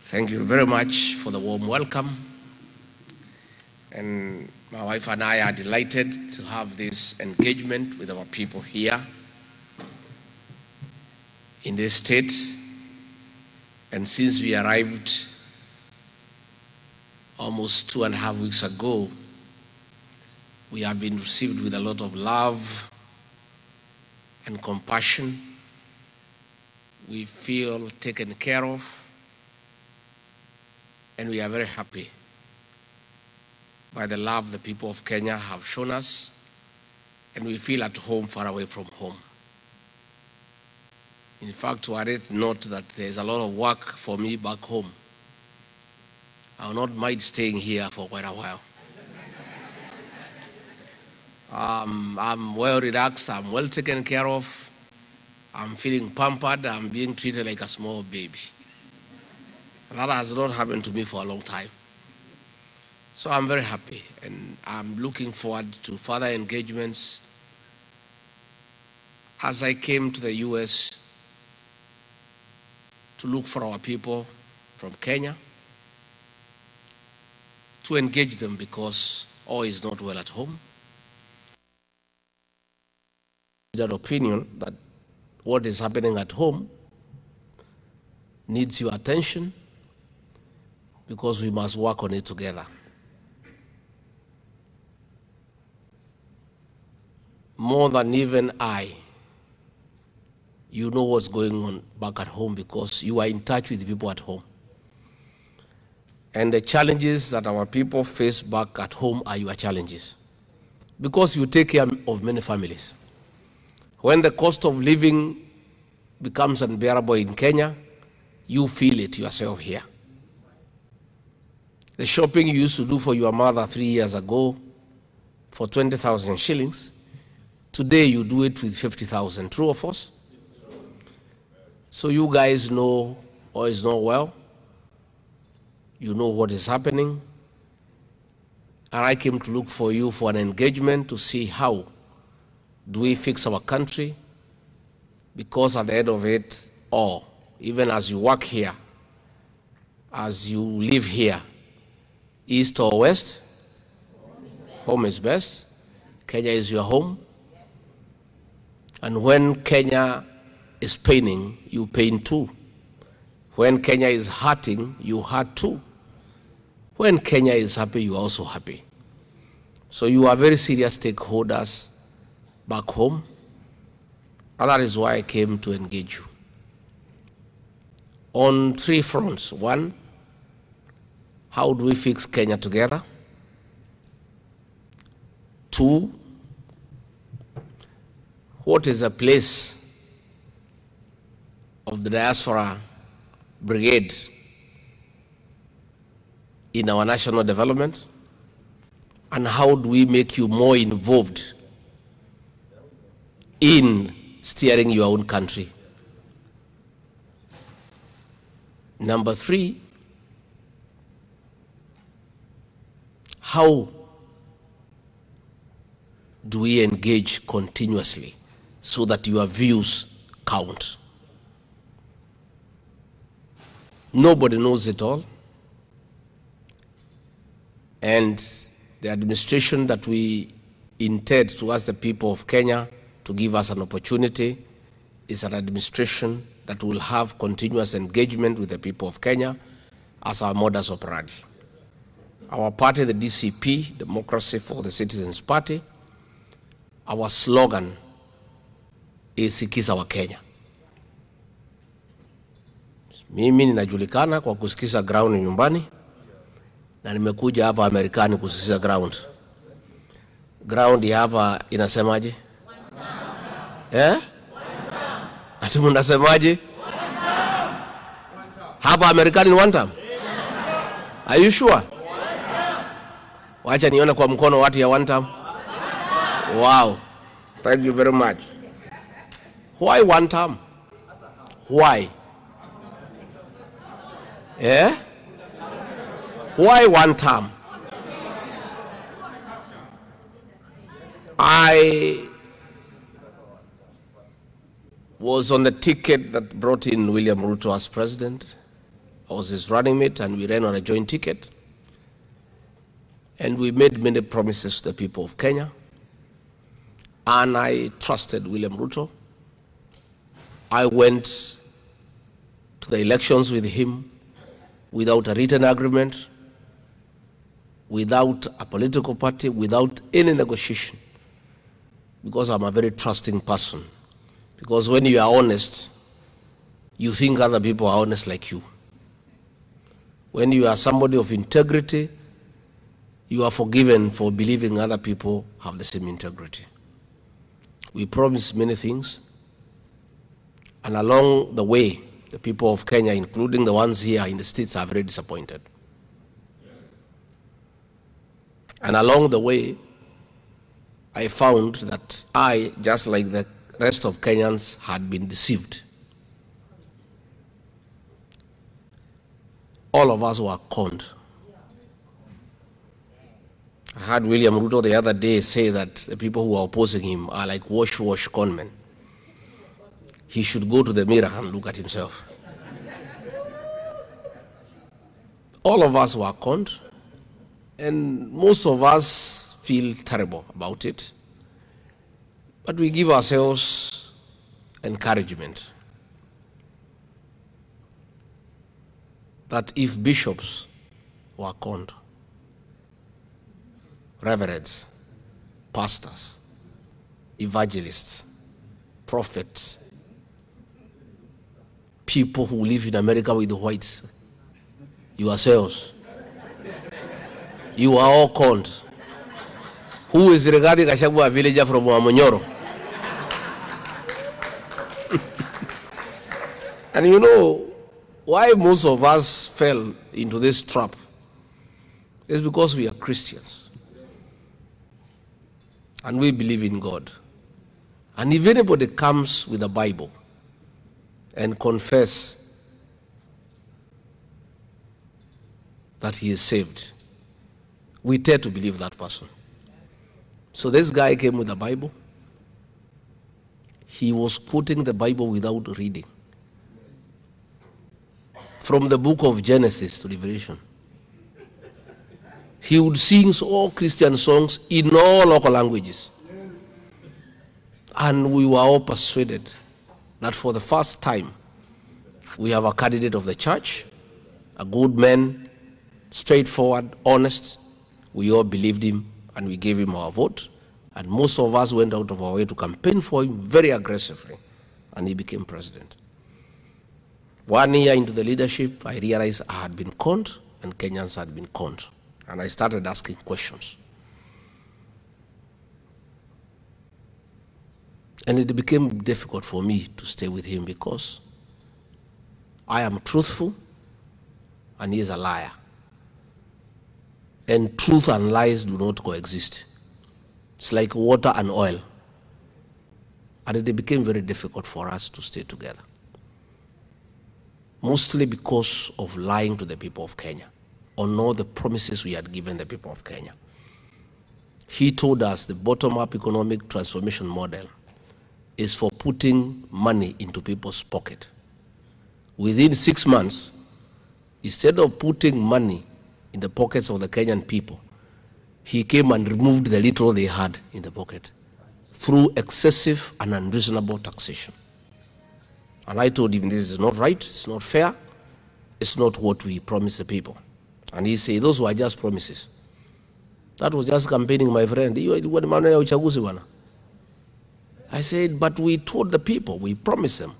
Thank you very much for the warm welcome. And my wife and I are delighted to have this engagement with our people here in this state. And since we arrived almost 2.5 weeks ago, we have been received with a lot of love and compassion. We feel taken care of, and we are very happy by the love the people of Kenya have shown us, and we feel at home far away from home. In fact, were it not that there's a lot of work for me back home, I will not mind staying here for quite a while. I'm well relaxed, I'm well taken care of, I'm feeling pampered, I'm being treated like a small baby. That has not happened to me for a long time. So I'm very happy, and I'm looking forward to further engagements. As I came to the US to look for our people from Kenya, to engage them because all is not well at home. That opinion that what is happening at home needs your attention, because we must work on it together. More than even I, you know what's going on back at home because you are in touch with the people at home. And the challenges that our people face back at home are your challenges, because you take care of many families. When the cost of living becomes unbearable in Kenya, you feel it yourself here. The shopping you used to do for your mother 3 years ago for 20,000 shillings, today you do it with 50,000. True or false? So you guys know all is not well. You know what is happening. And I came to look for you for an engagement to see how do we fix our country, because at the end of it all, even as you work here, as you live here, east or west, home is best. Kenya is your home. And when Kenya is paining, you pain too. When Kenya is hurting, you hurt too. When Kenya is happy, you are also happy. So you are very serious stakeholders back home, and that is why I came to engage you. On 3 fronts. 1, how do we fix Kenya together? 2, what is the place of the diaspora brigade in our national development? And how do we make you more involved in steering your own country? Number 3, how do we engage continuously so that your views count? Nobody knows it all. And the administration that we intend to ask the people of Kenya to give us an opportunity is an administration that will have continuous engagement with the people of Kenya as our modus operandi. Our party, the DCP, Democracy for the Citizens Party, our slogan is sikiza wa Kenya. Mimi ninajulikana kwa kusikiza ground nyumbani, na nimekuja hapa Amerikani kusikiza ground. Ground ya hapa inasemaje? Ati mnasemaje? Hapa Amerikani ni one time? Are you sure? Wacha nione kwa mkono watu ya one time. Wow. Thank you very much. Why one time? Why? Why one term? I was on the ticket that brought in William Ruto as president I was his running mate, and we ran on a joint ticket. And we made many promises to the people of Kenya. And I trusted William Ruto. I went to the elections with him without a written agreement, without a political party, without any negotiation, because I'm a very trusting person. Because when you are honest, you think other people are honest like you. When you are somebody of integrity, you are forgiven for believing other people have the same integrity. We promised many things, and along the way, the people of Kenya, including the ones here in the States, are very disappointed. And along the way, I found that I, just like the rest of Kenyans, had been deceived. All of us were conned. I heard William Ruto the other day say that the people who are opposing him are like wash conmen. He should go to the mirror and look at himself. All of us were conned, and most of us feel terrible about it. But we give ourselves encouragement that if bishops were conned, reverends, pastors, evangelists, prophets, people who live in America with the whites, yourselves, you are all conned. Who is Rigathi Gachagua, a villager from Wamonyoro? And you know why most of us fell into this trap is because we are Christians and we believe in God. And if anybody comes with a Bible and confess that he is saved, we dare to believe that person. So this guy came with a Bible. He was quoting the Bible without reading, from the book of Genesis to Revelation. He would sing all Christian songs in all local languages. And we were all persuaded that for the first time, we have a candidate of the church, a good man, straightforward, honest. We all believed him and we gave him our vote. And most of us went out of our way to campaign for him very aggressively. And he became president. 1 year into the leadership, I realized I had been conned and Kenyans had been conned. And I started asking questions. And it became difficult for me to stay with him because I am truthful and he is a liar. And truth and lies do not coexist. It's like water and oil. And it became very difficult for us to stay together. Mostly because of lying to the people of Kenya on all the promises we had given the people of Kenya. He told us the bottom-up economic transformation model is for putting money into people's pocket. Within 6 months, instead of putting money in the pockets of the Kenyan people, he came and removed the little they had in the pocket through excessive and unreasonable taxation. And I told him this is not right, it's not fair, it's not what we promised the people. And he said, those were just promises. That was just campaigning, my friend. I said, but we told the people, we promised them.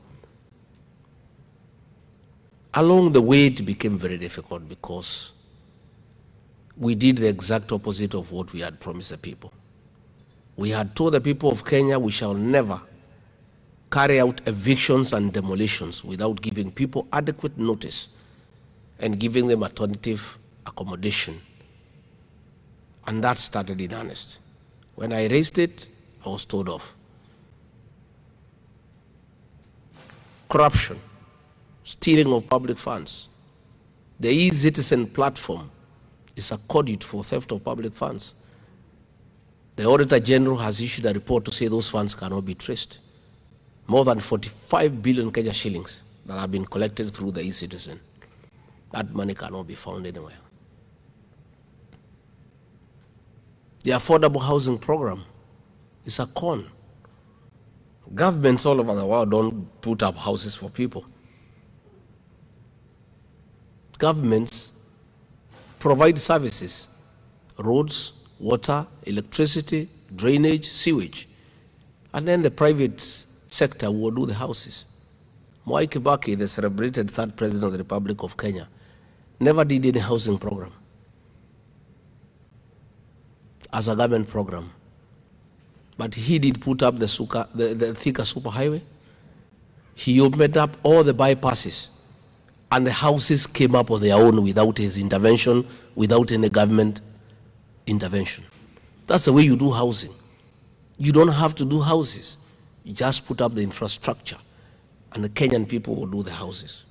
Along the way, it became very difficult because we did the exact opposite of what we had promised the people. We had told the people of Kenya we shall never carry out evictions and demolitions without giving people adequate notice and giving them alternative accommodation. And that started in earnest. When I raised it, I was told off. Corruption, stealing of public funds. The e-Citizen platform is a conduit for theft of public funds. The Auditor General has issued a report to say those funds cannot be traced. More than 45 billion Kenya shillings that have been collected through the e-Citizen. That money cannot be found anywhere. The affordable housing program is a con. Governments all over the world don't put up houses for people. Governments provide services, roads, water, electricity, drainage, sewage. And then the private sector will do the houses. Mwai Kibaki, the celebrated third president of the Republic of Kenya, never did any housing program as a government program. But he did put up the Thika superhighway. He opened up all the bypasses, and the houses came up on their own without his intervention, without any government intervention. That's the way you do housing. You don't have to do houses. You just put up the infrastructure, and the Kenyan people will do the houses.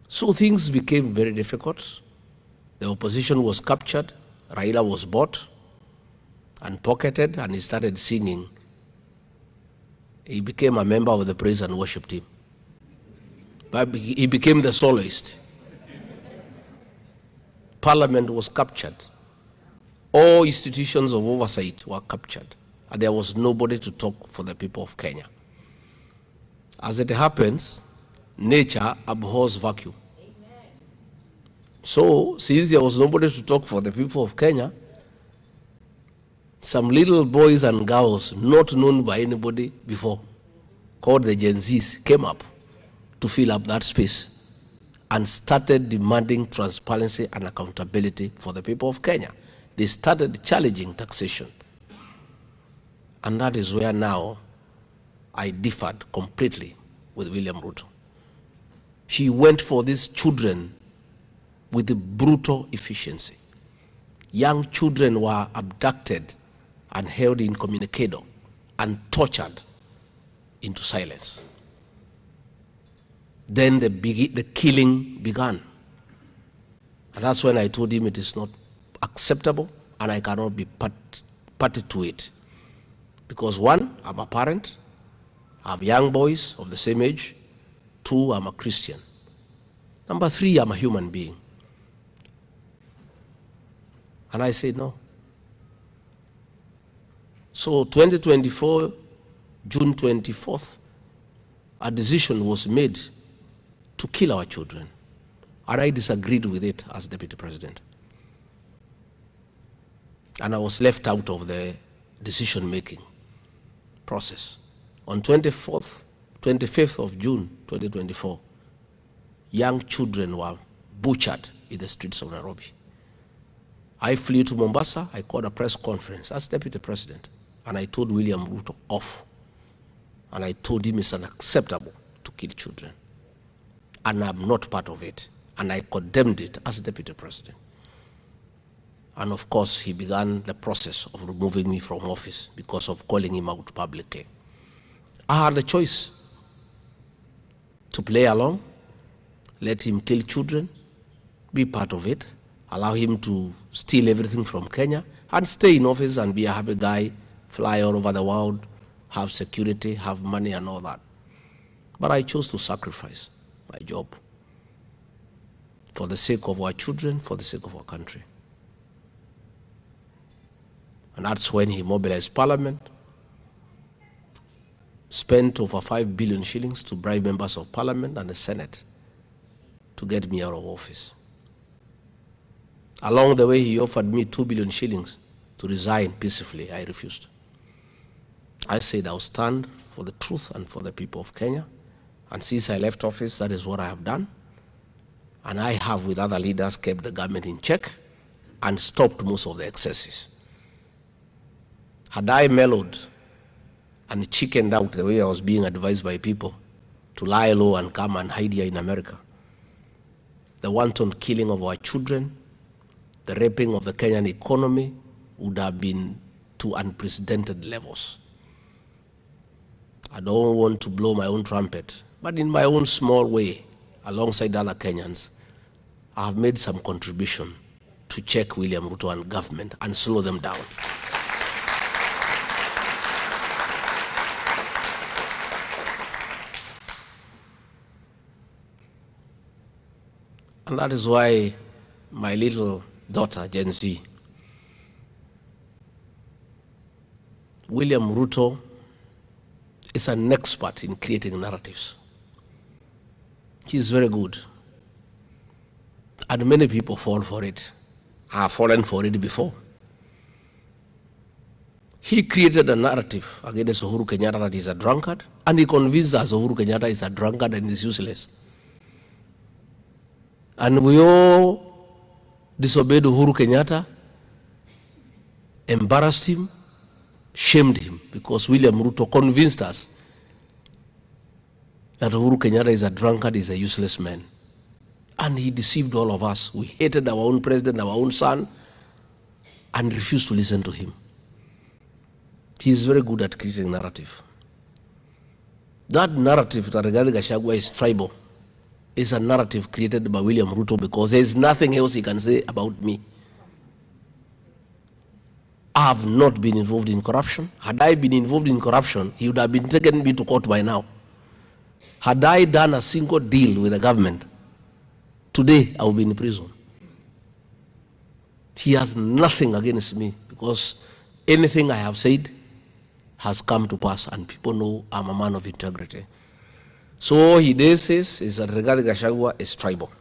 So things became very difficult. The opposition was captured. Raila was bought and pocketed, and he started singing. He became a member of the praise and worship team. But he became the soloist. Parliament was captured. All institutions of oversight were captured, and there was nobody to talk for the people of Kenya. As it happens, nature abhors vacuum. So, since there was nobody to talk for the people of Kenya, some little boys and girls not known by anybody before, called the Gen Zs, came up to fill up that space and started demanding transparency and accountability for the people of Kenya. They started challenging taxation. And that is where now I differed completely with William Ruto. He went for these children with a brutal efficiency. Young children were abducted and held incommunicado and tortured into silence. Then the killing began. And that's when I told him it is not acceptable and I cannot be party to it. Because one, I'm a parent, I have young boys of the same age. Two, I'm a Christian. Number three, I'm a human being. And I said no. So 2024, June 24th, a decision was made to kill our children. And I disagreed with it as deputy president. And I was left out of the decision-making process. On 25th of June 2024, young children were butchered in the streets of Nairobi. I flew to Mombasa, I called a press conference as deputy president, and I told William Ruto off. And I told him it's unacceptable to kill children. And I'm not part of it. And I condemned it as deputy president. And of course, he began the process of removing me from office because of calling him out publicly. I had a choice to play along, let him kill children, be part of it, allow him to steal everything from Kenya, and stay in office and be a happy guy, fly all over the world, have security, have money and all that. But I chose to sacrifice my job for the sake of our children, for the sake of our country. And that's when he mobilized Parliament, spent over 5 billion shillings to bribe members of Parliament and the Senate to get me out of office. Along the way, he offered me 2 billion shillings to resign peacefully. I refused. I said I'll stand for the truth and for the people of Kenya. And since I left office, that is what I have done. And I have, with other leaders, kept the government in check and stopped most of the excesses. Had I mellowed and chickened out the way I was being advised by people to lie low and come and hide here in America, the wanton killing of our children, the raping of the Kenyan economy would have been to unprecedented levels. I don't want to blow my own trumpet, but in my own small way, alongside other Kenyans, I have made some contribution to check William Ruto and government and slow them down. And that is why my little daughter, Gen Z, William Ruto, is an expert in creating narratives. He is very good. And many people fall for it. I have fallen for it before. He created a narrative against Uhuru Kenyatta that he's a drunkard, and he convinced us Uhuru Kenyatta is a drunkard and is useless. And we all disobeyed Uhuru Kenyatta, embarrassed him, shamed him, because William Ruto convinced us that Uhuru Kenyatta is a drunkard, is a useless man. And he deceived all of us. We hated our own president, our own son, and refused to listen to him. He is very good at creating narrative. That narrative that Rigathi Gachagua is tribal is a narrative created by William Ruto, because there is nothing else he can say about me. I have not been involved in corruption. Had I been involved in corruption, he would have been taken me to court by now. Had I done a single deal with the government, today I would be in prison. He has nothing against me, because anything I have said has come to pass, and people know I'm a man of integrity. So all he does is that Rigathi Gachagua is tribal.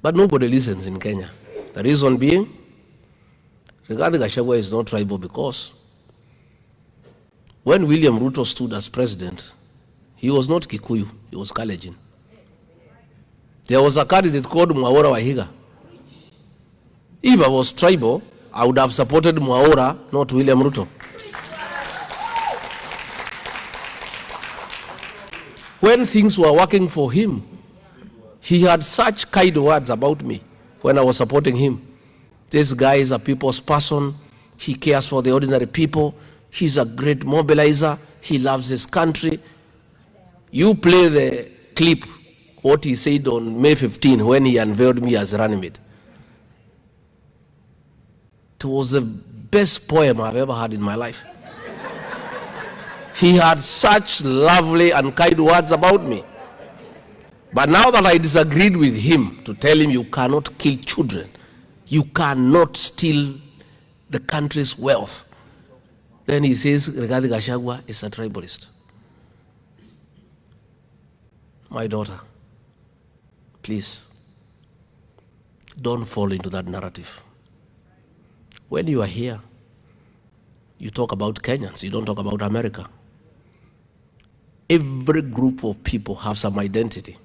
But nobody listens in Kenya. The reason being, Rigathi Gachagua is not tribal because when William Ruto stood as president, he was not Kikuyu, he was Kalenjin. There was a candidate called Mwaura Wahiga. If I was tribal, I would have supported Mwaura, not William Ruto. When things were working for him, he had such kind words about me when I was supporting him. This guy is a people's person. He cares for the ordinary people. He's a great mobilizer. He loves his country. You play the clip, what he said on May 15 when he unveiled me as running mate. It was the best poem I've ever had in my life. He had such lovely and kind words about me. But now that I disagreed with him to tell him you cannot kill children, you cannot steal the country's wealth, then he says Rigathi Gachagua is a tribalist. My daughter, please, don't fall into that narrative. When you are here, you talk about Kenyans, you don't talk about America. Every group of people have some identity.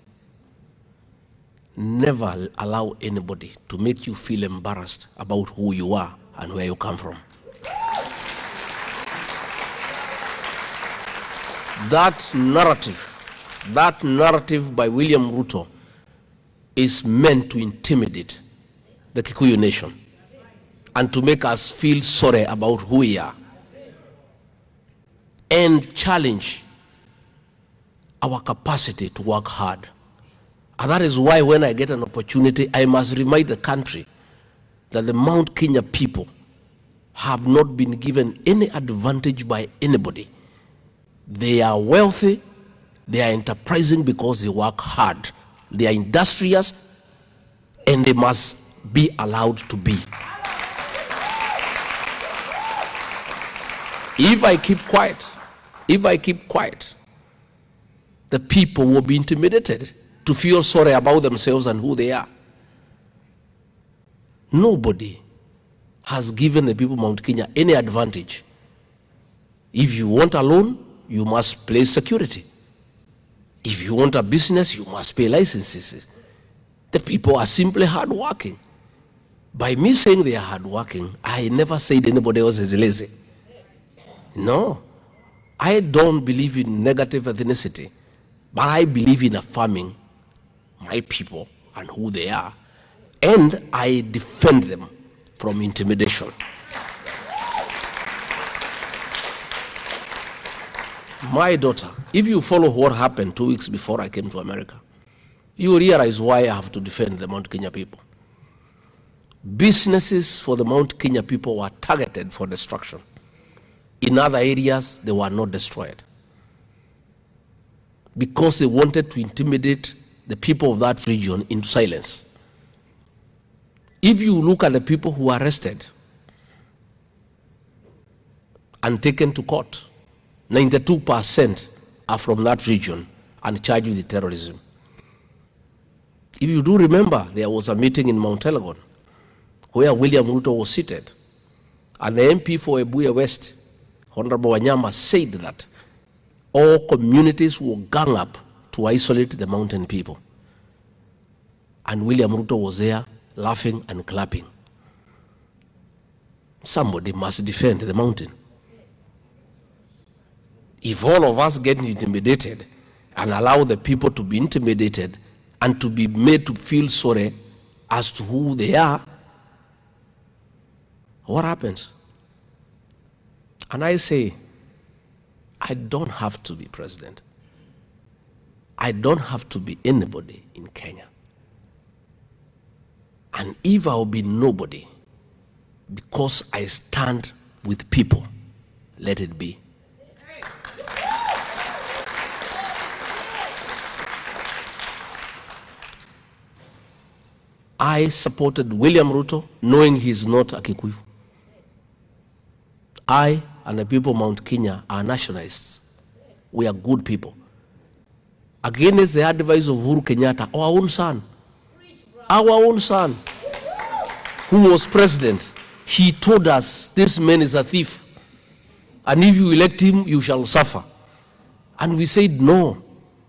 Never allow anybody to make you feel embarrassed about who you are and where you come from. That narrative by William Ruto is meant to intimidate the Kikuyu nation and to make us feel sorry about who we are and challenge our capacity to work hard. And that is why when I get an opportunity, I must remind the country that the Mount Kenya people have not been given any advantage by anybody. They are wealthy, they are enterprising because they work hard. They are industrious, and they must be allowed to be. If I keep quiet, the people will be intimidated to feel sorry about themselves and who they are. Nobody has given the people of Mount Kenya any advantage. If you want a loan, you must pay security. If you want a business, you must pay licenses. The people are simply hardworking. By me saying they are hardworking, I never said anybody else is lazy. No, I don't believe in negative ethnicity, but I believe in affirming my people and who they are, and I defend them from intimidation. My daughter, if you follow what happened 2 weeks before I came to America, you realize why I have to defend the Mount Kenya people. Businesses for the Mount Kenya people were targeted for destruction. In other areas, they were not destroyed because they wanted to intimidate the people of that region into silence. If you look at the people who are arrested and taken to court, 92% are from that region and charged with terrorism. If you do remember, there was a meeting in Mount Elgon where William Ruto was seated, and the MP for Ebuya West, Honorable Wanyama, said that all communities will gang up to isolate the mountain people. And William Ruto was there laughing and clapping. Somebody must defend the mountain. If all of us get intimidated and allow the people to be intimidated and to be made to feel sorry as to who they are, what happens? And I say, I don't have to be president. I don't have to be anybody in Kenya. And if I'll be nobody, because I stand with people, let it be. I supported William Ruto knowing he's not a Kikuyu. I and the people of Mount Kenya are nationalists. We are good people. Against the advice of Uhuru Kenyatta, our own son, who was president, he told us this man is a thief, and if you elect him, you shall suffer. And we said no.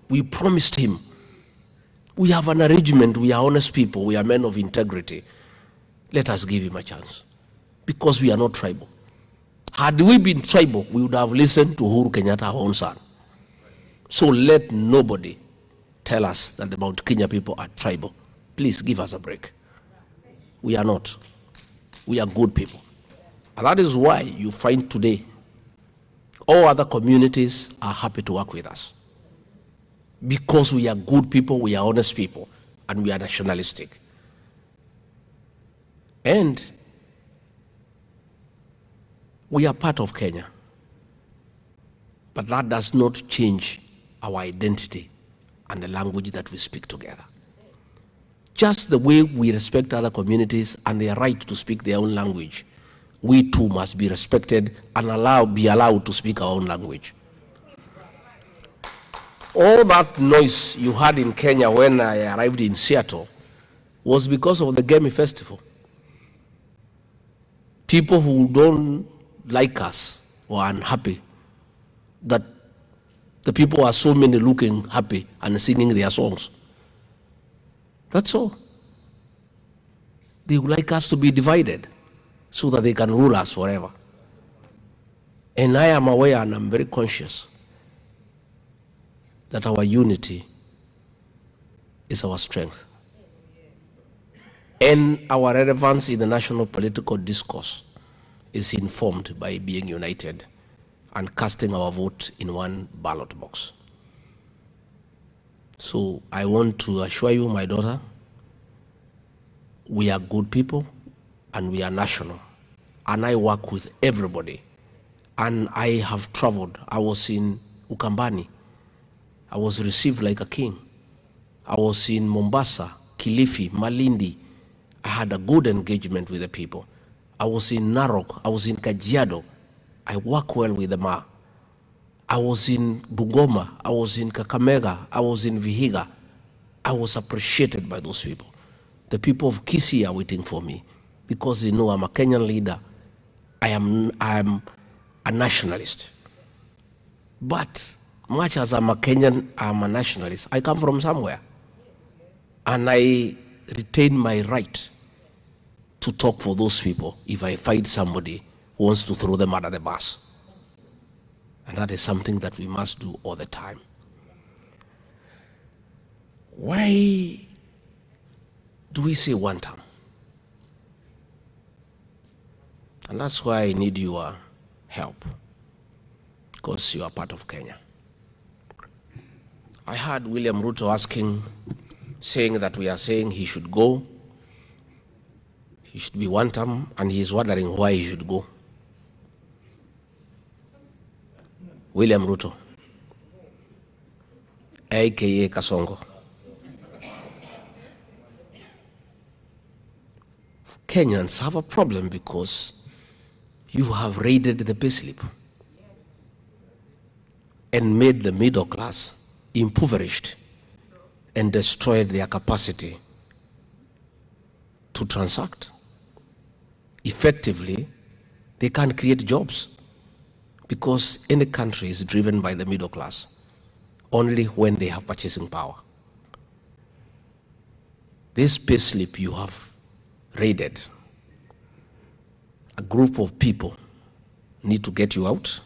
We promised him. We have an arrangement. We are honest people. We are men of integrity. Let us give him a chance, because we are not tribal. Had we been tribal, we would have listened to Uhuru Kenyatta, our own son. So let nobody tell us that the Mount Kenya people are tribal. Please give us a break. We are not. We are good people. And that is why you find today all other communities are happy to work with us. Because we are good people, we are honest people, and we are nationalistic. And we are part of Kenya. But that does not change our identity and the language that we speak together. Just the way we respect other communities and their right to speak their own language, we too must be respected and be allowed to speak our own language. All that noise you heard in Kenya when I arrived in Seattle was because of the Gemi Festival. People who don't like us were unhappy that the people are so many looking happy and singing their songs. That's all. They would like us to be divided so that they can rule us forever. And I am aware and I'm very conscious that our unity is our strength. And our relevance in the national political discourse is informed by being united and casting our vote in one ballot box. So I want to assure you, my daughter, we are good people and we are national. And I work with everybody. And I have traveled. I was in Ukambani. I was received like a king. I was in Mombasa, Kilifi, Malindi. I had a good engagement with the people. I was in Narok. I was in Kajiado. I work well with the Ma. I was in Bungoma. I was in Kakamega. I was in Vihiga. I was appreciated by those people. The people of Kisii are waiting for me because they know I'm a Kenyan leader. I am a nationalist. But much as I'm a Kenyan, I'm a nationalist. I come from somewhere. And I retain my right to talk for those people if I find somebody who wants to throw them under the bus. And that is something that we must do all the time. Why do we say one term? And that's why I need your help, because you are part of Kenya. I heard William Ruto saying that we are saying he should go. He should be one term, and he is wondering why he should go. William Ruto, aka Kasongo. Kenyans have a problem because you have raided the payslip and made the middle class impoverished and destroyed their capacity to transact. Effectively, they can't create jobs because any country is driven by the middle class only when they have purchasing power. This payslip you have raided, a group of people need to get you out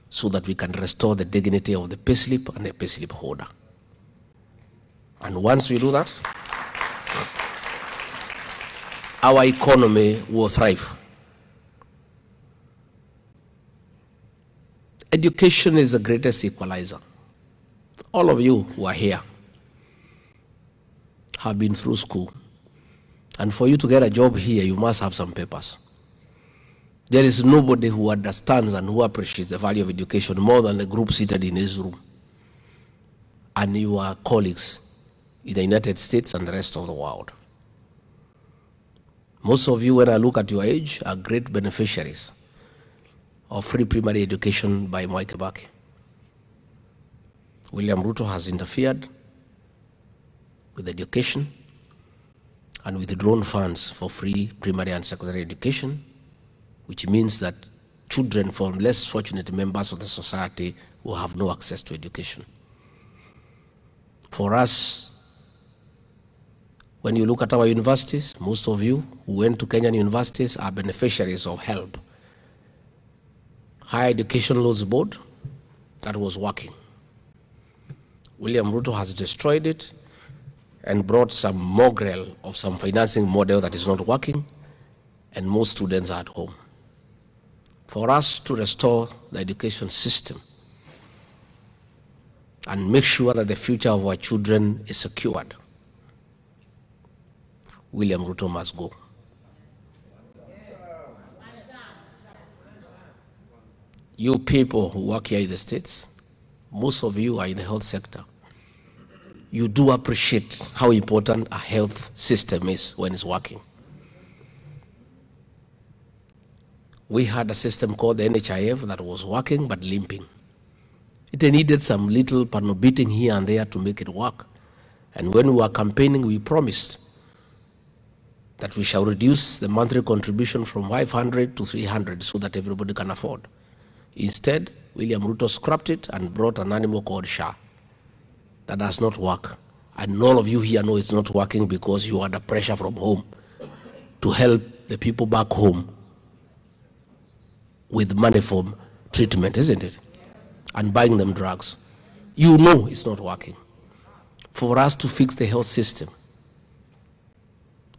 so that we can restore the dignity of the payslip and the payslip holder. And once we do that, our economy will thrive. Education is the greatest equalizer. All of you who are here have been through school. And for you to get a job here, you must have some papers. There is nobody who understands and who appreciates the value of education more than the group seated in this room and your colleagues in the United States and the rest of the world. Most of you, when I look at your age, are great beneficiaries of free primary education by Mwai Kibaki. William Ruto has interfered with education and withdrawn funds for free primary and secondary education, which means that children from less fortunate members of the society will have no access to education. For us, when you look at our universities, most of you who went to Kenyan universities are beneficiaries of HELB, Higher Education Loans Board, that was working. William Ruto has destroyed it and brought some mongrel of some financing model that is not working, and most students are at home. For us to restore the education system and make sure that the future of our children is secured, William Ruto must go. You people who work here in the States, most of you are in the health sector. You do appreciate how important a health system is when it's working. We had a system called the NHIF that was working but limping. It needed some little beating here and there to make it work. And when we were campaigning, we promised that we shall reduce the monthly contribution from 500 to 300 so that everybody can afford. Instead, William Ruto scrapped it and brought an animal called SHA. That does not work. And all of you here know it's not working because you are under pressure from home to help the people back home with money for treatment, isn't it? And buying them drugs. You know it's not working. For us to fix the health system,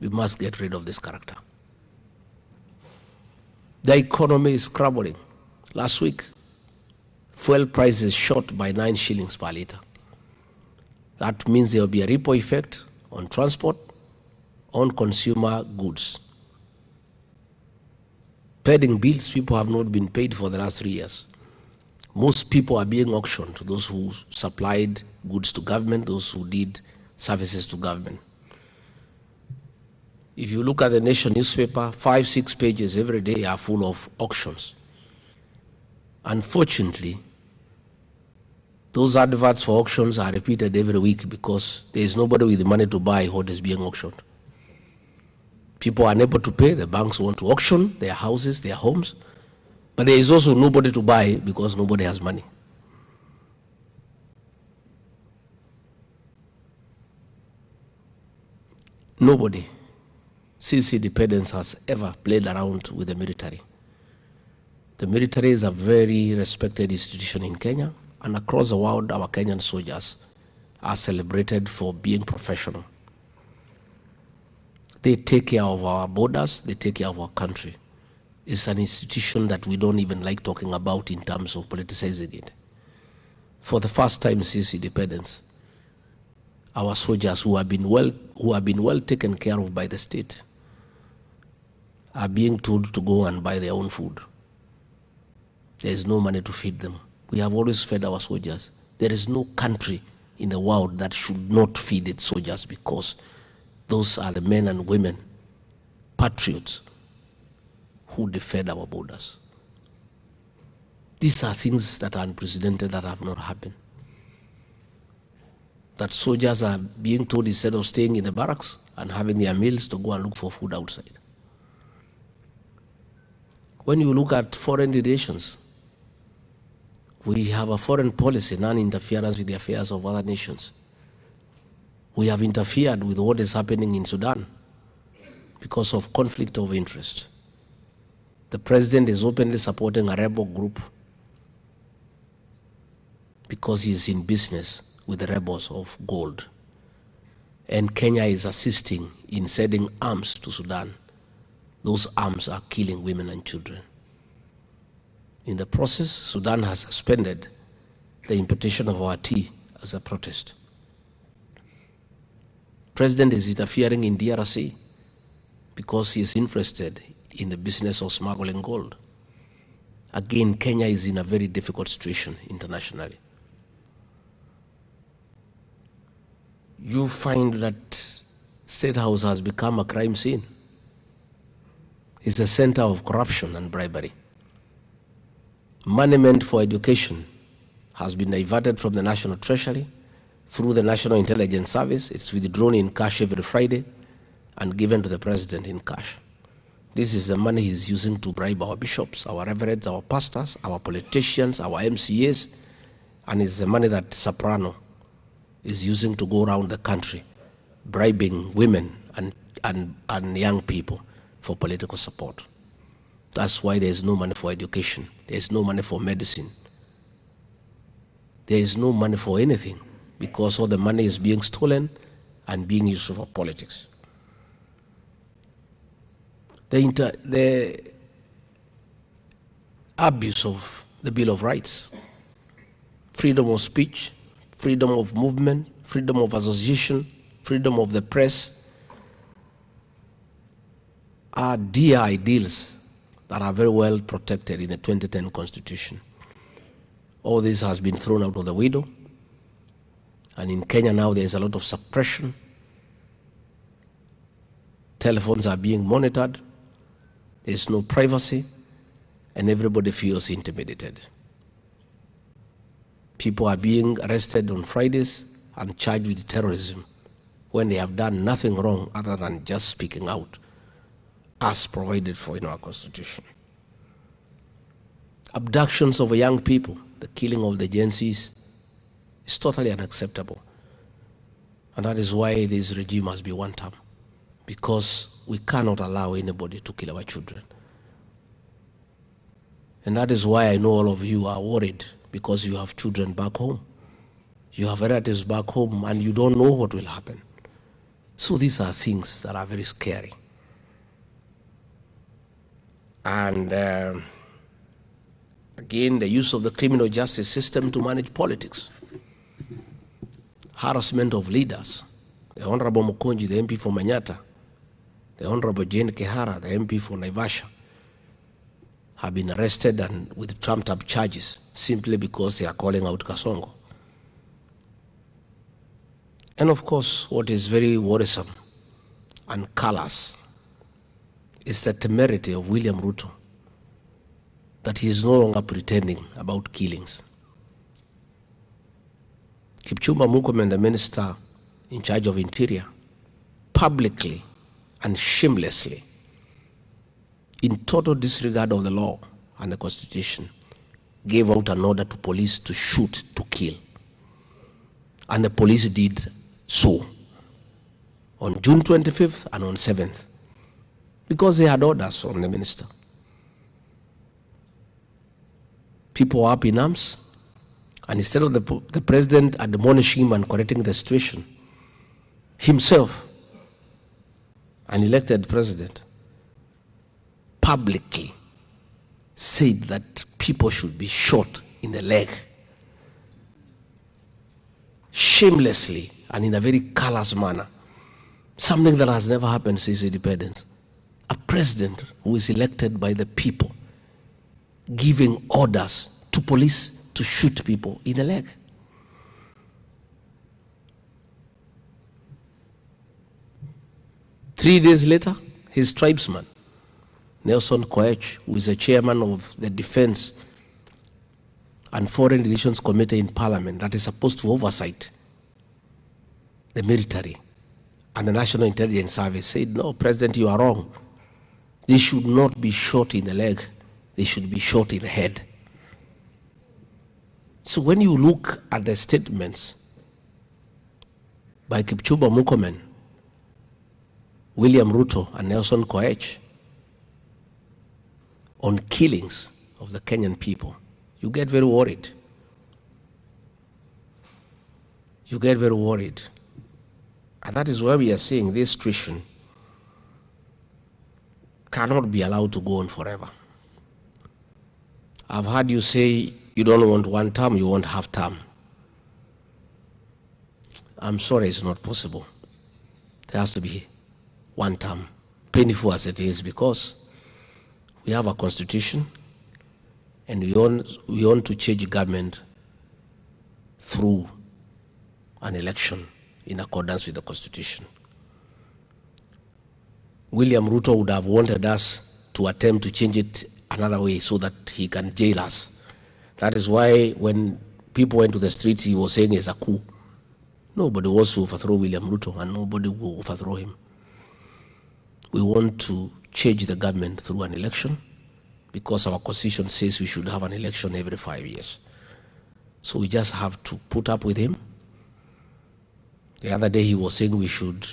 we must get rid of this character. The economy is crumbling. Last week, fuel prices shot by 9 shillings per litre. That means there will be a ripple effect on transport, on consumer goods. Pending bills, people have not been paid for the last 3 years. Most people are being auctioned, those who supplied goods to government, those who did services to government. If you look at the Nation newspaper, 5-6 pages every day are full of auctions. Unfortunately, those adverts for auctions are repeated every week because there is nobody with the money to buy what is being auctioned. People are unable to pay. The banks want to auction their houses, their homes, but there is also nobody to buy because nobody has money. Nobody since independence has ever played around with the military. The military is a very respected institution in Kenya, and across the world, our Kenyan soldiers are celebrated for being professional. They take care of our borders, they take care of our country. It's an institution that we don't even like talking about in terms of politicizing it. For the first time since independence, our soldiers who have been well taken care of by the state are being told to go and buy their own food. There is no money to feed them. We have always fed our soldiers. There is no country in the world that should not feed its soldiers because those are the men and women patriots who defend our borders. These are things that are unprecedented, that have not happened. That soldiers are being told, instead of staying in the barracks and having their meals, to go and look for food outside. When you look at foreign relations, we have a foreign policy, non-interference with the affairs of other nations. We have interfered with what is happening in Sudan because of conflict of interest. The president is openly supporting a rebel group because he is in business with the rebels of gold. And Kenya is assisting in sending arms to Sudan. Those arms are killing women and children. In the process, Sudan has suspended the importation of our tea as a protest. President is interfering in DRC because he is interested in the business of smuggling gold. Again, Kenya is in a very difficult situation internationally. You find that State House has become a crime scene. It's a center of corruption and bribery. Money meant for education has been diverted from the National Treasury through the National Intelligence Service. It's withdrawn in cash every Friday and given to the president in cash. This is the money he's using to bribe our bishops, our reverends, our pastors, our politicians, our MCAs, and it's the money that Soprano is using to go around the country bribing women and young people for political support. That's why there is no money for education. There is no money for medicine. There is no money for anything because all the money is being stolen and being used for politics. The abuse of the Bill of Rights, freedom of speech, freedom of movement, freedom of association, freedom of the press are dear ideals that are very well protected in the 2010 Constitution. All this has been thrown out of the window, and in Kenya now there is a lot of suppression. Telephones are being monitored, there is no privacy, and everybody feels intimidated. People are being arrested on Fridays and charged with terrorism when they have done nothing wrong other than just speaking out as provided for in our Constitution. Abductions of young people, the killing of the Gen Zs, is totally unacceptable. And that is why this regime must be one term, because we cannot allow anybody to kill our children. And that is why I know all of you are worried, because you have children back home. You have relatives back home and you don't know what will happen. So these are things that are very scary. And again, the use of the criminal justice system to manage politics. Harassment of leaders. The Honorable Mukonji, the MP for Manyata, the Honorable Jane Kehara, the MP for Naivasha, have been arrested and with trumped up charges simply because they are calling out Kasongo. And of course, what is very worrisome and callous is the temerity of William Ruto, that he is no longer pretending about killings. Kipchumba Murkomen, the minister in charge of Interior, publicly and shamelessly, in total disregard of the law and the Constitution, gave out an order to police to shoot, to kill. And the police did so on June 25th and on 7th, because they had orders from the minister. People were up in arms, and instead of the president admonishing him and correcting the situation, himself, an elected president, publicly said that people should be shot in the leg, shamelessly and in a very callous manner, something that has never happened since independence. A president who is elected by the people giving orders to police to shoot people in the leg. Three days later, his tribesman, Nelson Koech, who is a chairman of the Defense and Foreign Relations Committee in Parliament that is supposed to oversight the military and the National Intelligence Service, said, no, President, you are wrong. They should not be shot in the leg. They should be shot in the head. So when you look at the statements by Kipchumba Murkomen, William Ruto, and Nelson Koech on killings of the Kenyan people, you get very worried. You get very worried. And that is why we are saying this situation cannot be allowed to go on forever. I've heard you say you don't want one term, you want half term. I'm sorry, it's not possible. There has to be one term, painful as it is, because we have a constitution and we want to change government through an election in accordance with the constitution. William Ruto would have wanted us to attempt to change it another way so that he can jail us. That is why when people went to the streets, he was saying it's a coup. Nobody wants to overthrow William Ruto, and nobody will overthrow him. We want to change the government through an election because our constitution says we should have an election every 5 years. So we just have to put up with him. The other day he was saying we should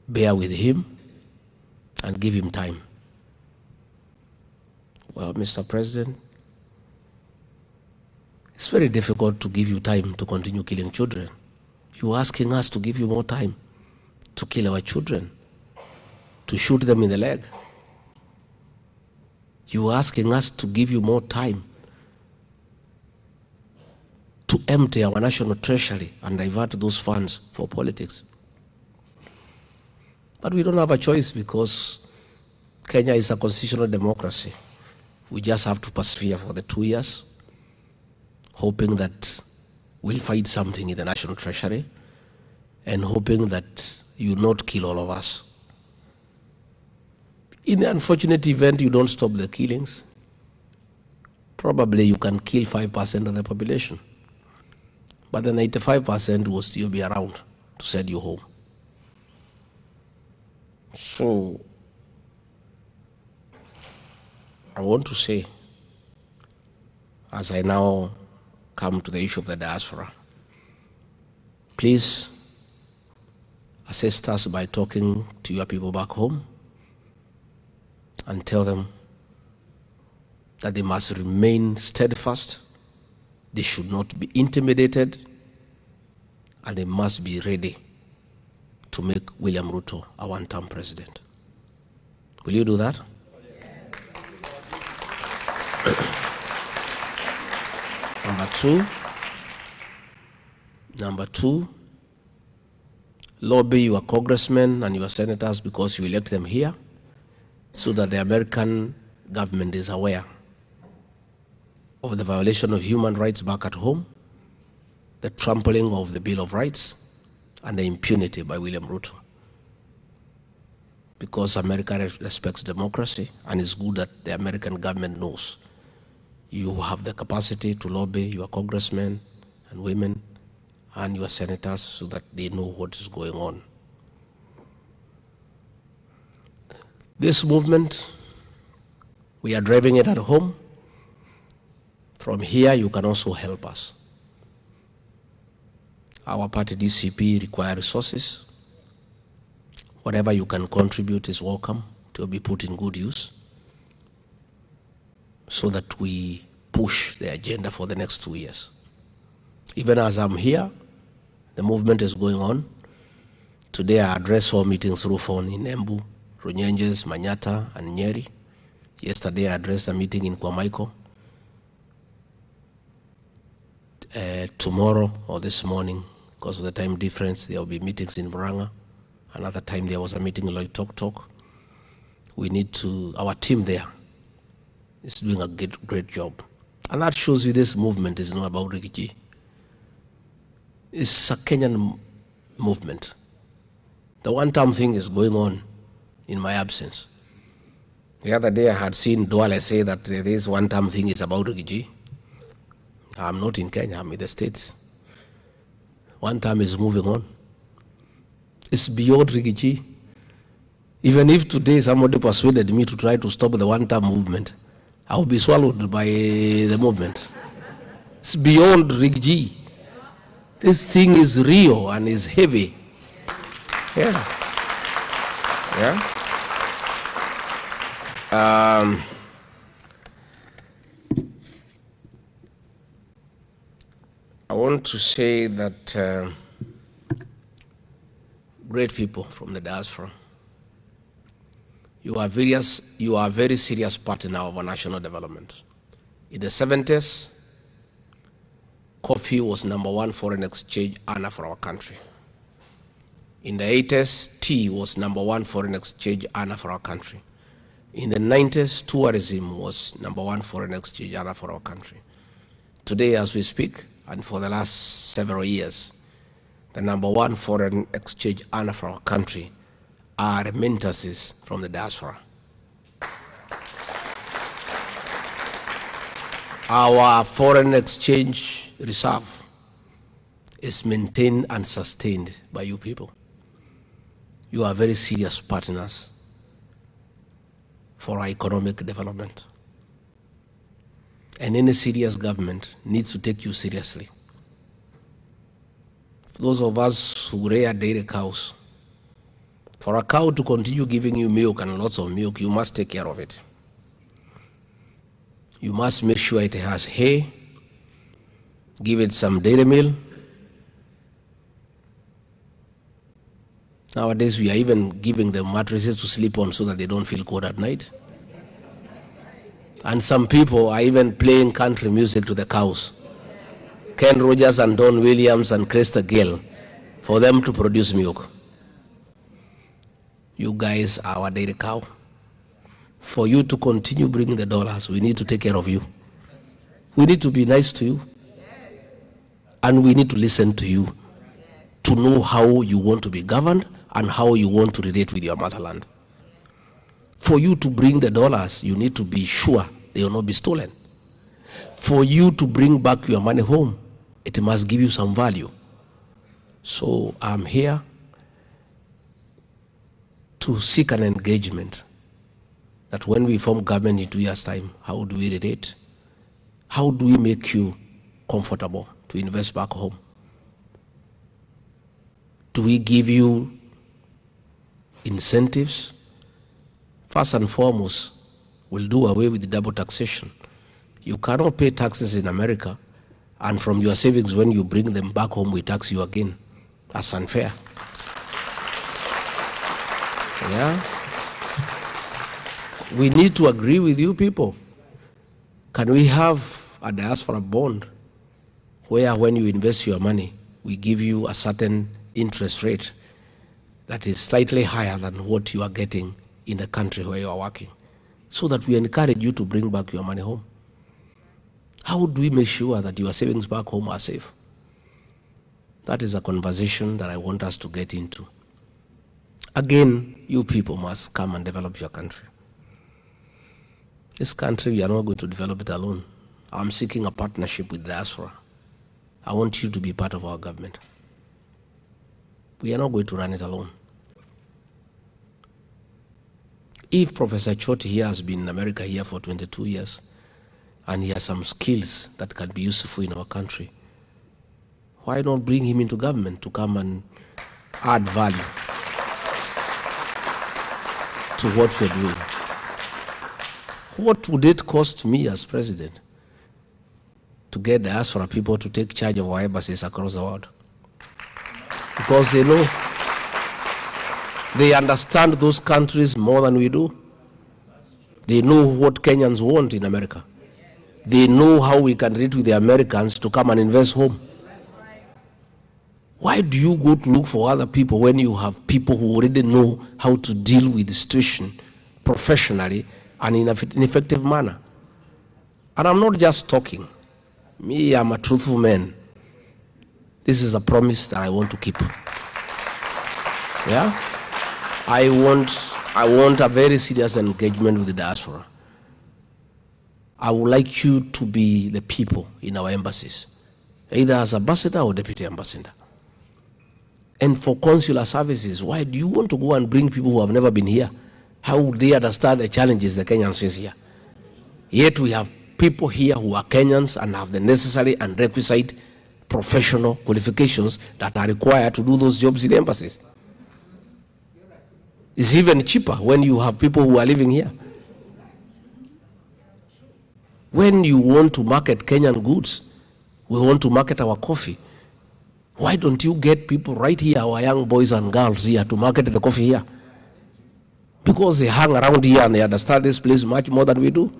bear with him and give him time. Well, Mr. President, it's very difficult to give you time to continue killing children. You're asking us to give you more time to kill our children, to shoot them in the leg. You're asking us to give you more time to empty our national treasury and divert those funds for politics. But we don't have a choice because Kenya is a constitutional democracy. We just have to persevere for the 2 years, hoping that we'll find something in the national treasury and hoping that you not kill all of us. In the unfortunate event you don't stop the killings, probably you can kill 5% of the population, but the 95% will still be around to send you home. So I want to say, as I now come to the issue of the diaspora, please assist us by talking to your people back home and tell them that they must remain steadfast, they should not be intimidated, and they must be ready to make William Ruto a one-term president. Will you do that? Number two, lobby your congressmen and your senators because you elect them here so that the American government is aware of the violation of human rights back at home, the trampling of the Bill of Rights, and the impunity by William Ruto. Because America respects democracy, and it's good that the American government knows you have the capacity to lobby your congressmen and women and your senators so that they know what is going on. This movement, we are driving it at home. From here, you can also help us. Our party DCP requires resources. Whatever you can contribute is welcome to be put in good use so that we push the agenda for the next 2 years. Even as I'm here, the movement is going on. Today I addressed 4 meetings through phone in Embu, Runyenjes, Manyata, and Nyeri. Yesterday I addressed a meeting in Kwamaiko. Tomorrow or this morning, because of the time difference, there will be meetings in Murang'a. Another time there was a meeting in Loitoktok. We need to, our team there is doing a great job. And that shows you this movement is not about Rigathi. It's a Kenyan movement. The one-term thing is going on in my absence. The other day I had seen Duale say that this one-time thing is about Rigiji. I'm not in Kenya, I'm in the States. One time is moving on. It's beyond Rigiji. Even if today somebody persuaded me to try to stop the one-time movement, I will be swallowed by the movement. It's beyond Rigiji. This thing is real and is heavy. Yeah. Yeah. I want to say that great people from the diaspora, you are a very serious partner of our national development. In the 70s, coffee was #1 foreign exchange earner for our country. In the 80s, tea was #1 foreign exchange earner for our country. In the 90s, tourism was #1 foreign exchange earner for our country. Today, as we speak, and for the last several years, the #1 foreign exchange earner for our country are remittances from the diaspora. Our foreign exchange reserve is maintained and sustained by you people. You are very serious partners for our economic development. And any serious government needs to take you seriously. For those of us who rear dairy cows, for a cow to continue giving you milk and lots of milk, you must take care of it. You must make sure it has hay, give it some dairy meal. Nowadays, we are even giving them mattresses to sleep on so that they don't feel cold at night. And some people are even playing country music to the cows. Ken Rogers and Don Williams and Cresta Gale, for them to produce milk. You guys are our dairy cow. For you to continue bringing the dollars, we need to take care of you. We need to be nice to you. And we need to listen to you to know how you want to be governed and how you want to relate with your motherland. For you to bring the dollars, you need to be sure they will not be stolen. For you to bring back your money home, it must give you some value. So I'm here to seek an engagement that when we form government in 2 years' time, how do we relate? How do we make you comfortable to invest back home? Do we give you incentives? First and foremost, we'll do away with the double taxation. You cannot pay taxes in America, and from your savings, when you bring them back home, we tax you again. That's unfair. Yeah? We need to agree with you people. Can we have a diaspora bond where when you invest your money, we give you a certain interest rate that is slightly higher than what you are getting in the country where you are working, so that we encourage you to bring back your money home? How do we make sure that your savings back home are safe? That is a conversation that I want us to get into. Again, you people must come and develop your country. This country, we are not going to develop it alone. I'm seeking a partnership with diaspora. I want you to be part of our government. We are not going to run it alone. If Professor Choti here has been in America here for 22 years, and he has some skills that can be useful in our country, why not bring him into government to come and add value to what we're doing? What would it cost me as president to get diaspora people to take charge of our embassies across the world? Because they know, they understand those countries more than we do. They know what Kenyans want in America. They know how we can relate with the Americans to come and invest home. Why do you go to look for other people when you have people who already know how to deal with the situation professionally and in an effective manner? And I'm not just talking. Me, I'm a truthful man. This is a promise that I want to keep. Yeah? I want I want a very serious engagement with the diaspora. I would like you to be the people in our embassies, either as ambassador or deputy ambassador. And for consular services, why do you want to go and bring people who have never been here? How would they understand the challenges the Kenyans face here? Yet we have people here who are Kenyans and have the necessary and requisite professional qualifications that are required to do those jobs in the embassies. It's even cheaper when you have people who are living here. When you want to market Kenyan goods, we want to market our coffee. Why don't you get people right here, our young boys and girls here, to market the coffee here? Because they hang around here and they understand this place much more than we do.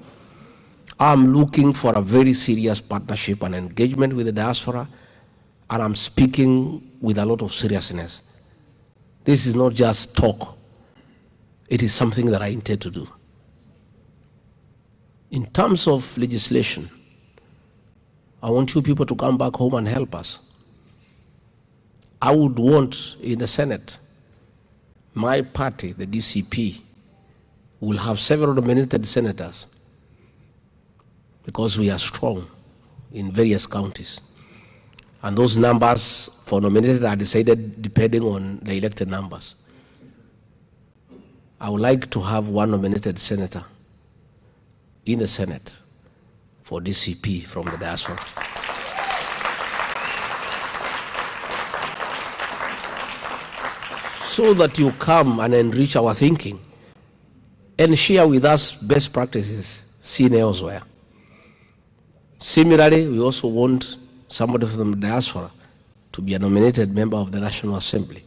I'm looking for a very serious partnership and engagement with the diaspora, and I'm speaking with a lot of seriousness. This is not just talk. It is something that I intend to do. In terms of legislation, I want you people to come back home and help us. I would want in the Senate, my party, the DCP, will have several nominated senators because we are strong in various counties. And those numbers for nominated are decided depending on the elected numbers. I would like to have one nominated senator in the Senate for DCP from the diaspora. So that you come and enrich our thinking and share with us best practices seen elsewhere. Similarly, we also want somebody from the diaspora to be a nominated member of the National Assembly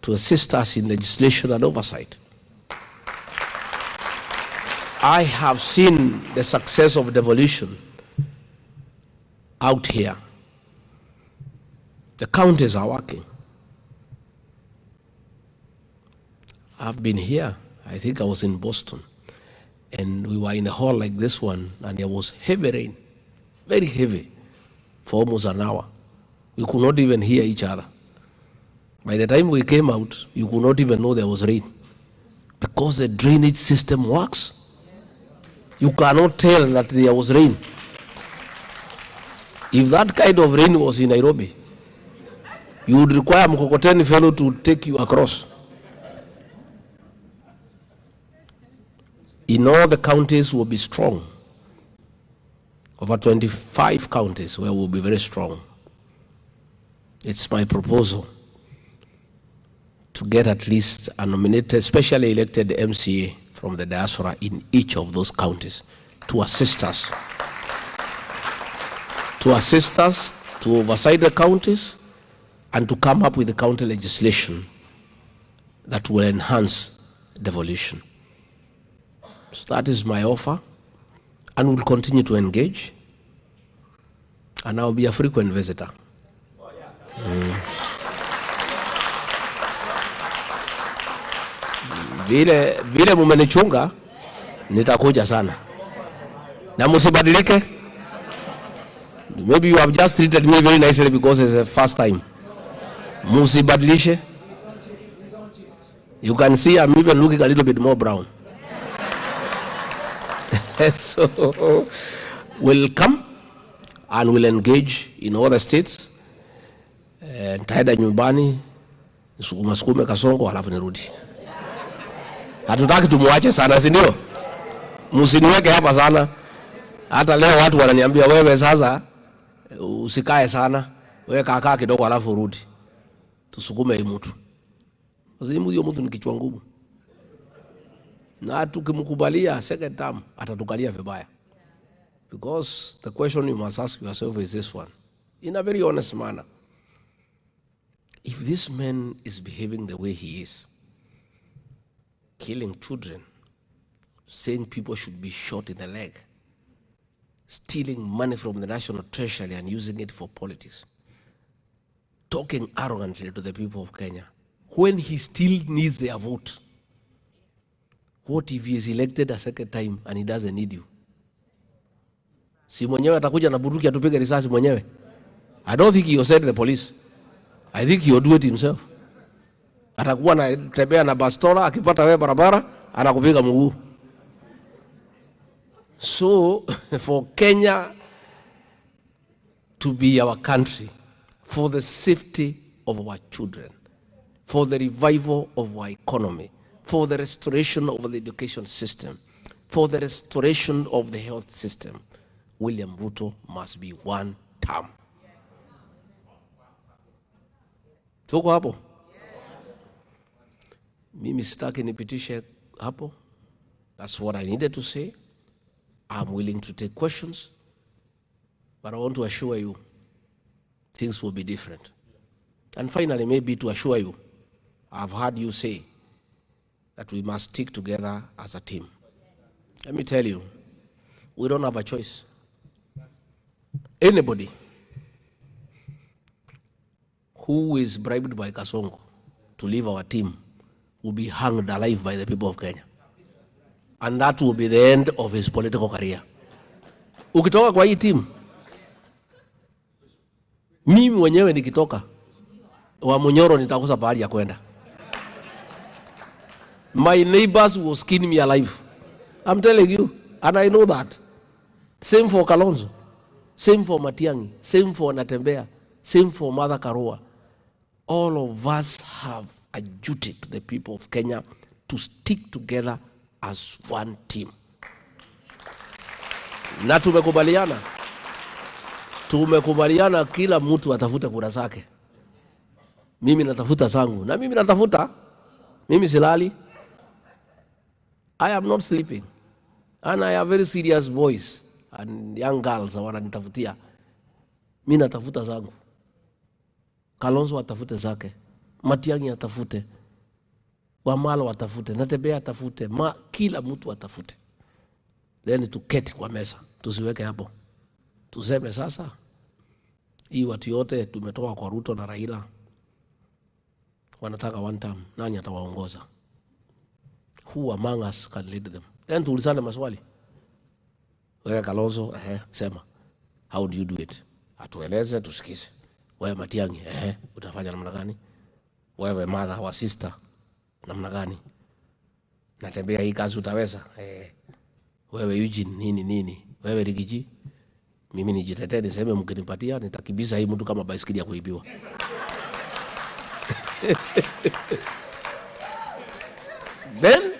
to assist us in legislation and oversight. I have seen the success of devolution out here. The counties are working. I've been here, I think I was in Boston, and we were in a hall like this one, and there was heavy rain, very heavy, for almost an hour. We could not even hear each other. By the time we came out, you could not even know there was rain, because the drainage system works. You cannot tell that there was rain. If that kind of rain was in Nairobi, you would require Mkokoteni fellow to take you across. In all the counties will be strong. Over 25 counties where we'll be very strong. It's my proposal to get at least a nominated, specially elected MCA from the diaspora in each of those counties to assist us. To oversight the counties and to come up with the county legislation that will enhance devolution. So that is my offer, and we'll continue to engage, and I'll be a frequent visitor. Vile mumenichunga, nitakuja sana. Na musibadilike. Maybe you have just treated me very nicely because it's the first time. Musibadilishe. You can see I'm even looking a little bit more brown. So we'll come and we'll engage in all the states. Nitaenda nyumbani, sukume Kasongo halafu nirudi. Hatutaki tumuache sana, si ndio? Msiniweke hapa sana. Hata leo watu wananiambia wewe sasa usikae sana. Wewe kaa kidogo halafu urudi. Tusukume hii mtu. Wazimu hiyo mtu ni kichwa ngumu. Na tukimkubalia second term atatukalia vibaya. Because the question you must ask yourself is this one, in a very honest manner. If this man is behaving the way he is, killing children, saying people should be shot in the leg, stealing money from the national treasury and using it for politics, talking arrogantly to the people of Kenya, when he still needs their vote, what if he is elected a second time and he doesn't need you? Si mwenyewe atakuja na bunduki atupige risasi mwenyewe. I don't think he will send the police. I think he will do it himself. Atakuwa anatembea na bastola, akipata wewe barabara anakupiga mguu. So for Kenya to be our country, for the safety of our children, for the revival of our economy, for the restoration of the education system, for the restoration of the health system, William Ruto must be one term. Tuko hapo? Mimi sitaki nipitishe hapo. That's what I needed to say. I'm willing to take questions, but I want to assure you things will be different. And finally, maybe to assure you, I've heard you say that we must stick together as a team. Let me tell you, we don't have a choice. Anybody who is bribed by Kasongo to leave our team will be hanged alive by the people of Kenya. And that will be the end of his political career. Ukitoka kwa hii team, mimi mwenyewe nikitoka, wa Munyoro nitakosa pahali ya kwenda. My neighbors will skin me alive. I'm telling you, and I know that. Same for Kalonzo, same for Matiang'i, same for Natembea, same for Mother Karua. All of us have a duty to the people of Kenya to stick together as one team. Na tumekubaliana kila mtu atafuta kura zake. Mimi natafuta zangu, na mimi natafuta, mimi silali. I am not sleeping, and I have very serious boys and young girls wananitafutia. Mimi natafuta zangu. Kalonzo atafute zake, Matiang'i atafute, Wamalo atafute, Natembea atafute, kila mtu atafute. Then tuketi kwa meza, tusiweke hapo. Tuseme sasa, hii watu yote tumetoka kwa Ruto na Raila, wanataka one term, nani atawaongoza? Who among us can lead them? Then tuulizane maswali. Wewe Kalonzo, sema, how do you do it? Atueleze, tusikize. Wewe Matiang'i, utafanya namna gani? Wewe mother wa sister, namna gani? Natembea hii kazi utaweza? Wewe Eugene, nini? Wewe Rigiji, mimi nijitetee niseme mkinipatia nitakibisa hii mtu kama baisikeli ya kuibiwa. Then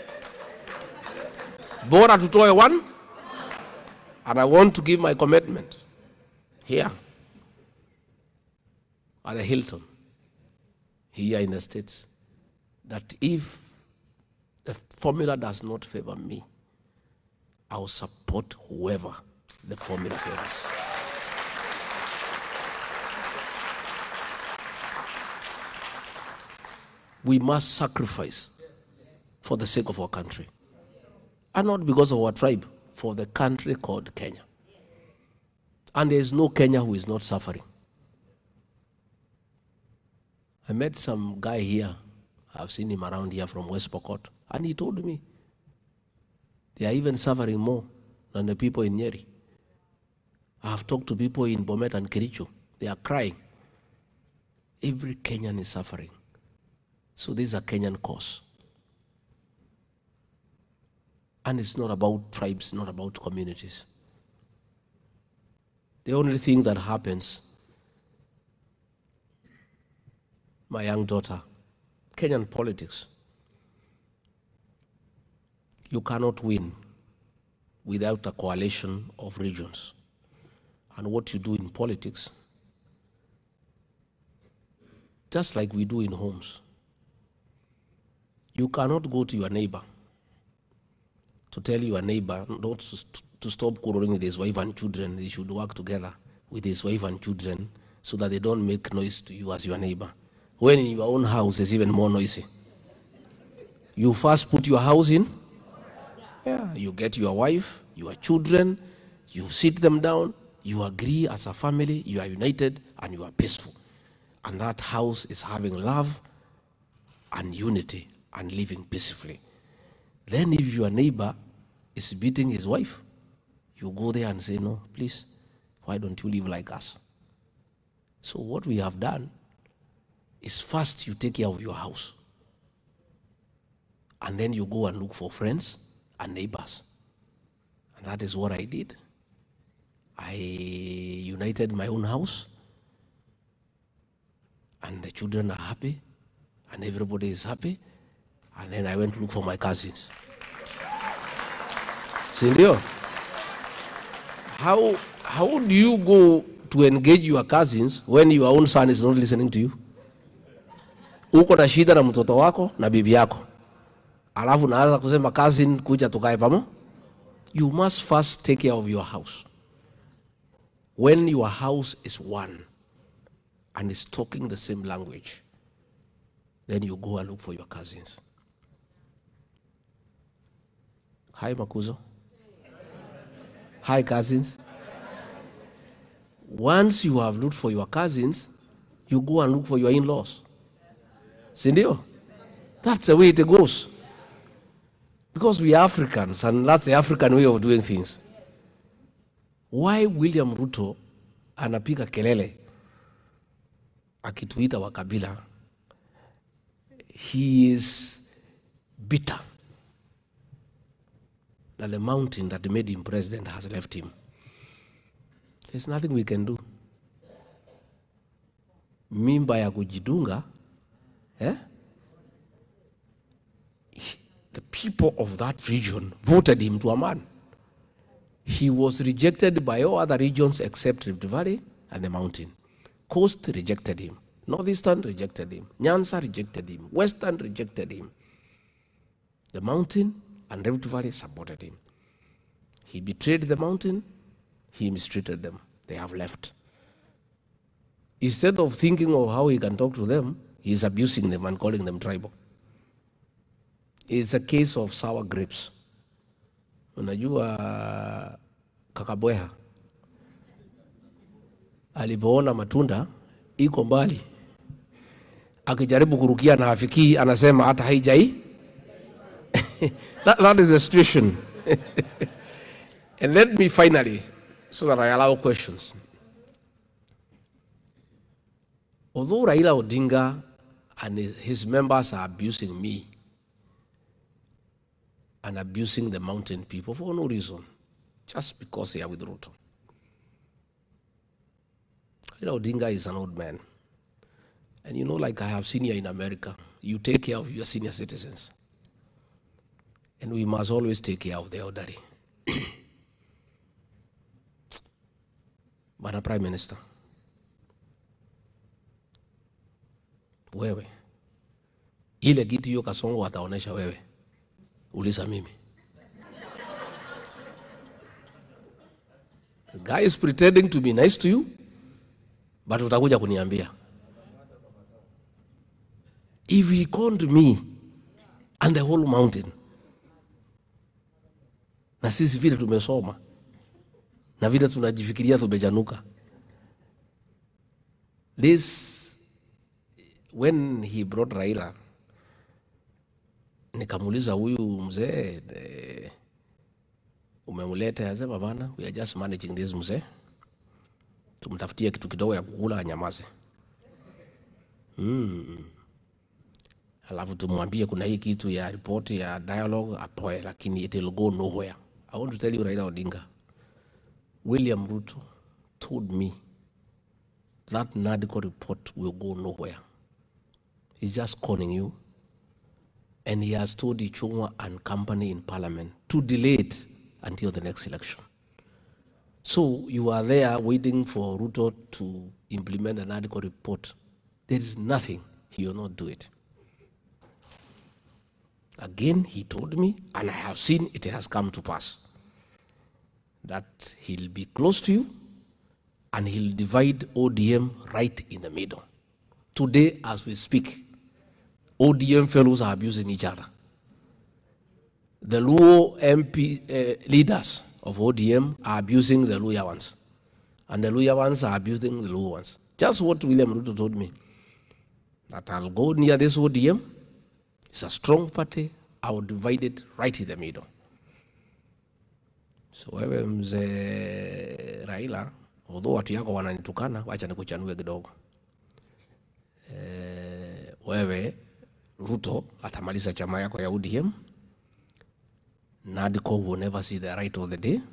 bora tutoe one, and I want to give my commitment here at the Hilton here in the States that if the formula does not favor me, I will support whoever the formula favors. We must sacrifice for the sake of our country, and not because of our tribe, for the country called Kenya. And there is no Kenya who is not suffering. I met some guy here, I've seen him around here from West Pokot, and he told me they are even suffering more than the people in Nyeri. I have talked to people in Bomet and Kericho. They are crying. Every Kenyan is suffering. So this is a Kenyan cause. And it's not about tribes, not about communities. The only thing that happens, my young daughter, Kenyan politics, you cannot win without a coalition of regions. And what you do in politics, just like we do in homes, you cannot go to your neighbor to tell your neighbor not to stop quarreling with his wife and children. They should work together with his wife and children so that they don't make noise to you as your neighbor. When in your own house is even more noisy. You first put your house in. Yeah, you get your wife, your children, you sit them down, you agree as a family, you are united, and you are peaceful. And that house is having love and unity and living peacefully. Then if your neighbor is beating his wife, you go there and say, no, please, why don't you live like us? So what we have done is first you take care of your house. and then you go and look for friends and neighbors. And that is what I did. I united my own house, and the children are happy, and everybody is happy. And then I went to look for my cousins. Senor, how do you go to engage your cousins when your own son is not listening to you? Uko na shida na mtoto wako na bibi yako, alafu naanza kusema cousin kuja tukae pamoja. You must first take care of your house. When your house is one and is talking the same language, then you go and look for your cousins. Hi, Makuzo. Hi, cousins. Once you have looked for your cousins, you go and look for your in-laws. Sindio? That's the way it goes. Because we are Africans, and that's the African way of doing things. Why William Ruto anapiga kelele akituita wakabila? He is bitter that the mountain that made him president has left him. There's nothing we can do. Mimba ya kujidunga, the people of that region voted him to a man. He was rejected by all other regions except Rift Valley and the mountain. Coast rejected him. Northeastern rejected him. Nyanza rejected him. Western rejected him. The mountain and Rift Valley supported him. He betrayed the mountain. He mistreated them. They have left. Instead of thinking of how he can talk to them, he is abusing them and calling them tribal. It's a case of sour grapes. Unajua kakabweha alipoona matunda iko mbali, akijaribu kurukia na hafiki, anasema hata haijai. That is the situation. And let me finally, so that I allow questions. Although Raila Odinga and his members are abusing me and abusing the mountain people for no reason, just because they are with Ruto. Raila Odinga is an old man. And you know, like I have seen here in America, you take care of your senior citizens. And we must always take care of the elderly. Bwana Prime Minister, wewe, ile kitu hiyo Kasongo wataonesha wewe, uliza mimi. The guy is pretending to be nice to you, but utakuja kuniambia. If he called me and the whole mountain, na sisi vile tumesoma, na vile tunajifikiria tumejanuka. This, when he brought Raila, nikamuliza huyu mzee, umemuleta, yasema bana, we are just managing this mzee. Tumtafutia kitu kidogo ya kukula anyamaze. Alafu tumwambie kuna hii kitu ya report ya dialogue apoe, lakini it will go nowhere. I want to tell you, Raila Odinga, William Ruto told me that NADCO report will go nowhere. He's just calling you, and he has told Ichung'wa and company in parliament to delay it until the next election. So you are there waiting for Ruto to implement the NADCO report. There is nothing, he will not do it. Again, he told me, and I have seen it has come to pass, that he'll be close to you and he'll divide ODM right in the middle. Today, as we speak, ODM fellows are abusing each other. The Luo MP leaders of ODM are abusing the Luya ones, and the Luya ones are abusing the Luo ones. Just what William Ruto told me, that I'll go near this ODM, it's a strong party, I will divide it right in the middle. So wewe mzee Raila, although watu yako wananitukana, wacha nikuchanue kidogo. Wewe Ruto atamaliza chama yako ya ODM. NADCO will never see the light of the day.